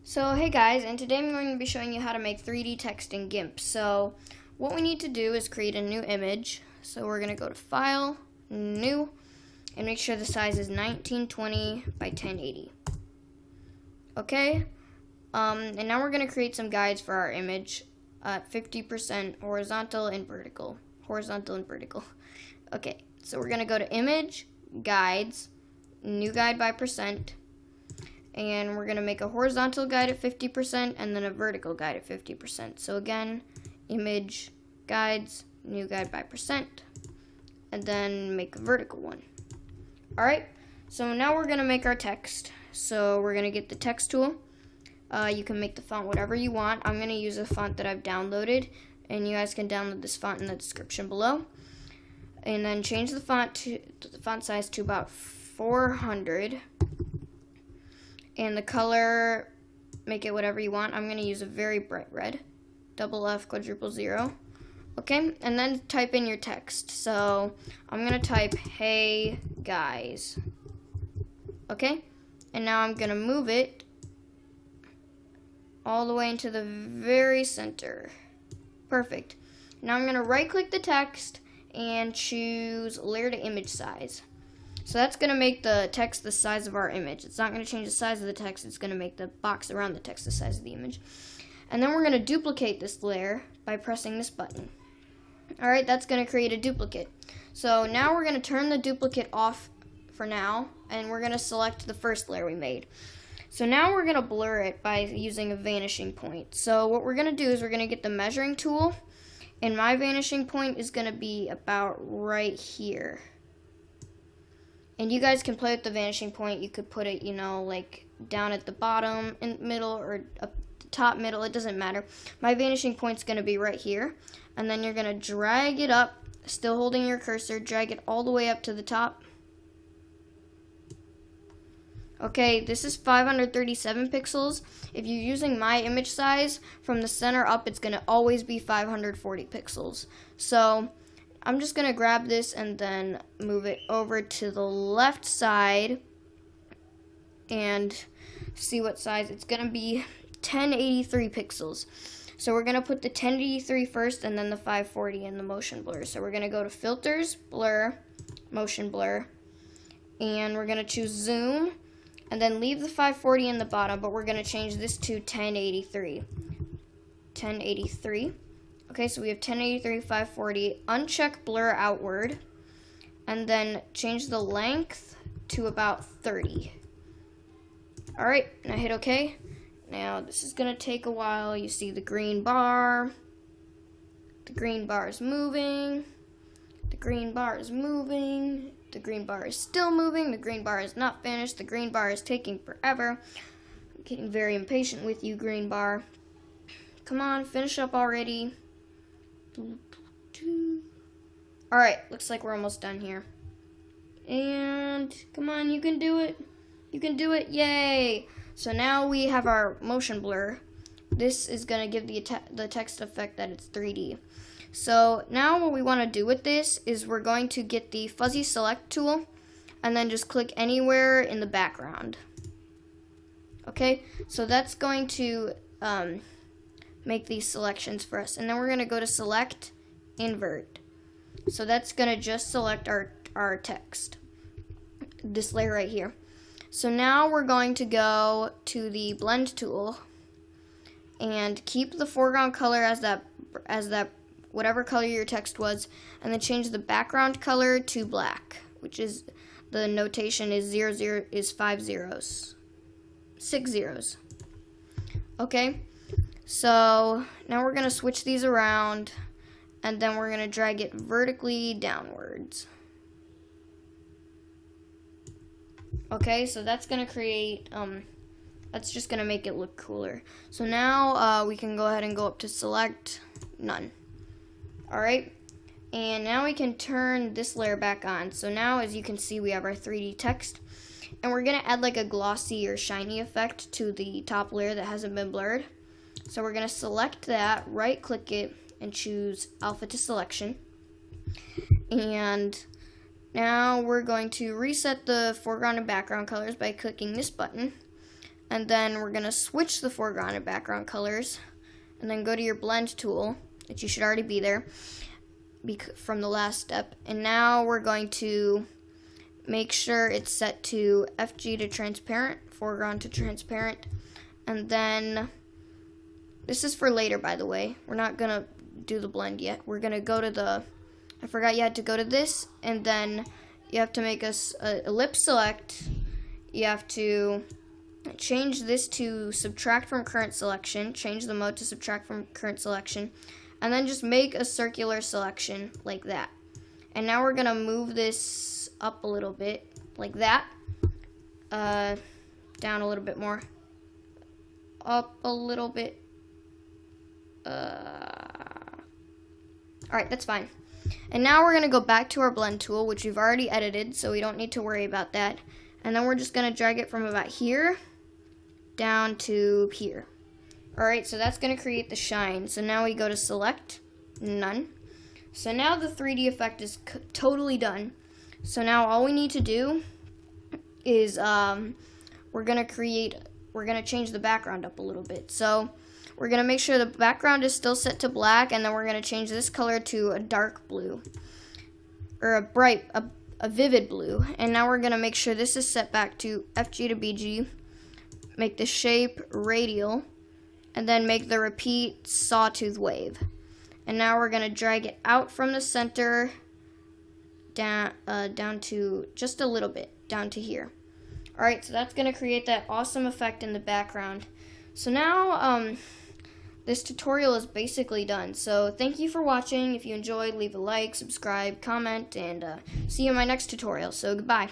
So hey guys, and today I'm going to be showing you how to make 3D text in GIMP. So what we need to do is create a new image. So we're going to go to File, New, and make sure the size is 1920 by 1080. Okay, and now we're going to create some guides for our image at 50% horizontal and vertical. Okay, so we're going to go to Image, Guides, New Guide by percent. And we're going to make a horizontal guide at 50% and then a vertical guide at 50%. So again, image, guides, new guide by percent, and then make a vertical one. Alright, so now we're going to make our text. So we're going to get the text tool. You can make the font whatever you want. I'm going to use a font that I've downloaded, and you guys can download this font in the description below. And then change the font size to about 400. And the color, make it whatever you want. I'm going to use a very bright red, double F quadruple 0. Okay, and then type in your text. So I'm going to type, hey guys. Okay, and now I'm going to move it all the way into the very center. Perfect. Now I'm going to right click the text and choose layer to image size. So that's going to make the text the size of our image. It's not going to change the size of the text. It's going to make the box around the text the size of the image. And then we're going to duplicate this layer by pressing this button. Alright, that's going to create a duplicate. So now we're going to turn the duplicate off for now, and we're going to select the first layer we made. So now we're going to blur it by using a vanishing point. So what we're going to do is we're going to get the measuring tool, and my vanishing point is going to be about right here. And you guys can play with the vanishing point. You could put it, like down at the bottom, in the middle, or up the top middle. It doesn't matter. My vanishing point's going to be right here. And then you're going to drag it up, still holding your cursor, drag it all the way up to the top. Okay, this is 537 pixels. If you're using my image size, from the center up, it's going to always be 540 pixels. So I'm just going to grab this and then move it over to the left side and see what size. It's going to be 1083 pixels. So we're going to put the 1083 first and then the 540 in the motion blur. So we're going to go to Filters, Blur, Motion Blur, and we're going to choose Zoom and then leave the 540 in the bottom, but we're going to change this to 1083. 1083. Okay, so we have 1083, 540, uncheck blur outward, and then change the length to about 30. Alright, now hit OK. Now this is going to take a while. You see the green bar. The green bar is moving. The green bar is moving. The green bar is still moving. The green bar is not finished. The green bar is taking forever. I'm getting very impatient with you, green bar. Come on, finish up already. Alright, looks like we're almost done here. And come on, you can do it. You can do it, yay! So now we have our motion blur. This is going to give the text effect that it's 3D. So now what we want to do with this is we're going to get the fuzzy select tool and then just click anywhere in the background. Okay, so that's going to make these selections for us, and then we're going to go to select, invert. So that's going to just select our text, this layer right here. So now we're going to go to the blend tool and keep the foreground color as that whatever color your text was, and then change the background color to black, which is the notation is 00 is 5 zeros, 6 zeros. Okay. So now we're going to switch these around, and then we're going to drag it vertically downwards. Okay, so that's going to create, that's just going to make it look cooler. So now we can go ahead and go up to select, none. Alright, and now we can turn this layer back on. So now, as you can see, we have our 3D text, and we're going to add like a glossy or shiny effect to the top layer that hasn't been blurred. So we're going to select that, right click it, and choose Alpha to Selection. And now we're going to reset the foreground and background colors by clicking this button. And then we're going to switch the foreground and background colors. And then go to your blend tool, which you should already be there from the last step. And now we're going to make sure it's set to FG to transparent, foreground to transparent. And then, this is for later, by the way. We're not going to do the blend yet. We're going to go to the, I forgot you had to go to this, and then you have to make a ellipse select. You have to change this to subtract from current selection, change the mode to subtract from current selection, and then just make a circular selection like that. And now we're going to move this up a little bit, like that, down a little bit more, up a little bit. Alright, that's fine. And now we're going to go back to our blend tool, which we've already edited, so we don't need to worry about that. And then we're just going to drag it from about here down to here. Alright, so that's going to create the shine. So now we go to select, none. So now the 3D effect is totally done. So now all we need to do is we're going to change the background up a little bit. So we're going to make sure the background is still set to black, and then we're going to change this color to a dark blue, or a vivid blue. And now we're going to make sure this is set back to FG to BG, make the shape radial, and then make the repeat sawtooth wave. And now we're going to drag it out from the center down to just a little bit, down to here. Alright, so that's going to create that awesome effect in the background. So now this tutorial is basically done. So thank you for watching. If you enjoyed, leave a like, subscribe, comment, and see you in my next tutorial. So goodbye.